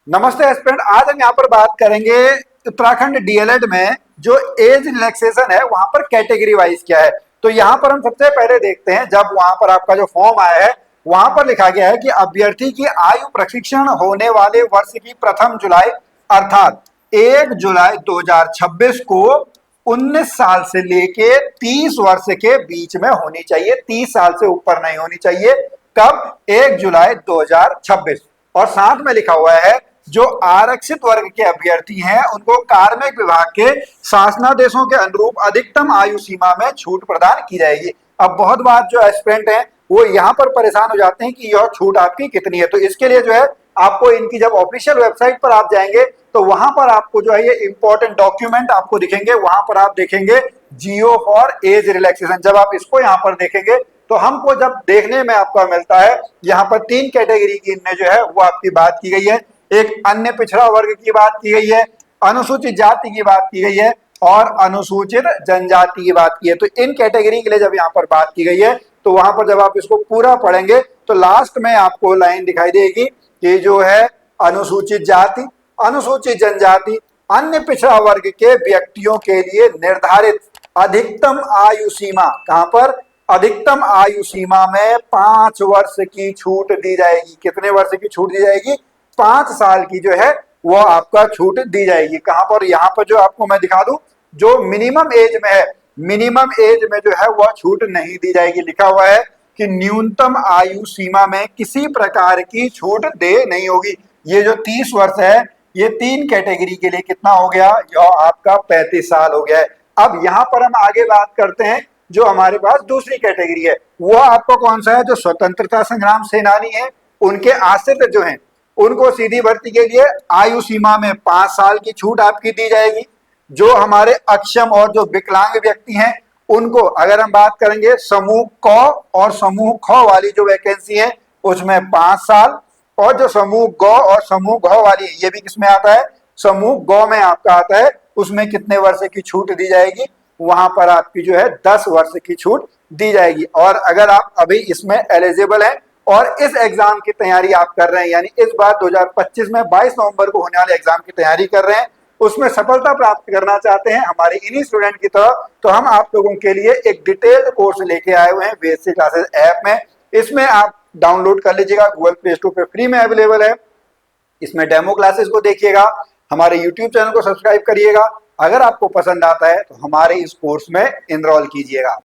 नमस्ते एस्पिरेंट। आज हम यहाँ पर बात करेंगे उत्तराखंड डीएलएड में जो एज रिलैक्सेशन है वहां पर कैटेगरी वाइज क्या है। तो यहाँ पर हम सबसे पहले देखते हैं, जब वहां पर आपका जो फॉर्म आया है वहां पर लिखा गया है कि अभ्यर्थी की आयु प्रशिक्षण होने वाले वर्ष की प्रथम जुलाई अर्थात 1 जुलाई 2026 को 19 साल से लेके 30 वर्ष के बीच में होनी चाहिए। 30 साल से ऊपर नहीं होनी चाहिए। कब? 1 जुलाई 2026। और साथ में लिखा हुआ है जो आरक्षित वर्ग के अभ्यर्थी हैं उनको कार्मिक विभाग के शासनादेशों के अनुरूप अधिकतम आयु सीमा में छूट प्रदान की जाएगी। अब बहुत बार जो एस्पिरेंट हैं वो यहाँ पर परेशान हो जाते हैं कि यह छूट आपकी कितनी है। तो इसके लिए जो है आपको इनकी जब ऑफिशियल वेबसाइट पर आप जाएंगे तो वहां पर आपको जो है ये इंपॉर्टेंट डॉक्यूमेंट आपको दिखेंगे। वहां पर आप देखेंगे जियो फॉर एज रिलैक्सेशन। जब आप इसको यहाँ पर देखेंगे तो हमको जब देखने में आपका मिलता है यहाँ पर 3 कैटेगरी की इनमें जो है वो आपकी बात की गई है। एक अन्य पिछड़ा वर्ग की बात की गई है, अनुसूचित जाति की बात की गई है और अनुसूचित जनजाति की बात की है। तो इन कैटेगरी के लिए जब यहाँ पर बात की गई है तो वहां पर जब आप इसको पूरा पढ़ेंगे तो लास्ट में आपको लाइन दिखाई देगी कि जो है अनुसूचित जाति, अनुसूचित जनजाति, अन्य पिछड़ा वर्ग के व्यक्तियों के लिए निर्धारित अधिकतम आयु सीमा, कहां पर? अधिकतम आयु सीमा में 5 वर्ष की छूट दी जाएगी। कितने वर्ष की छूट दी जाएगी? 5 साल की जो है वो आपका छूट दी जाएगी। कहां पर? यहाँ पर जो आपको मैं दिखा दूं, जो मिनिमम एज में है, मिनिमम एज में जो है वह छूट नहीं दी जाएगी। लिखा हुआ है कि न्यूनतम आयु सीमा में किसी प्रकार की छूट दे नहीं होगी। ये जो 30 वर्ष है ये 3 कैटेगरी के लिए कितना हो गया? यह आपका 35 साल हो गया है। अब यहाँ पर हम आगे बात करते हैं जो हमारे पास दूसरी कैटेगरी है वो आपको कौन सा है? जो स्वतंत्रता संग्राम सेनानी है उनके आश्रित जो हैं उनको सीधी भर्ती के लिए आयु सीमा में 5 साल की छूट आपकी दी जाएगी। जो हमारे अक्षम और जो विकलांग व्यक्ति हैं उनको अगर हम बात करेंगे समूह क और समूह ख वाली जो वैकेंसी है उसमें 5 साल, और जो समूह ग और समूह घ वाली ये भी किसमें आता है? समूह ग में आपका आता है। उसमें कितने वर्ष की छूट दी जाएगी? वहां पर आपकी जो है 10 वर्ष की छूट दी जाएगी। और अगर आप अभी इसमें एलिजिबल हैं और इस एग्जाम की तैयारी आप कर रहे हैं, यानी इस बार 2025 में 22 नवंबर को होने वाले एग्जाम की तैयारी कर रहे हैं, उसमें सफलता प्राप्त करना चाहते हैं हमारे इन्हीं स्टूडेंट की तरह, तो हम आप लोगों के लिए एक डिटेल्ड कोर्स लेके आए हुए हैं बेसिक क्लासेस ऐप में। इसमें आप डाउनलोड कर लीजिएगा, गूगल प्ले स्टोर पे फ्री में अवेलेबल है। इसमें डेमो क्लासेस को देखिएगा, हमारे यूट्यूब चैनल को सब्सक्राइब करिएगा। अगर आपको पसंद आता है तो हमारे इस कोर्स में एनरोल कीजिएगा।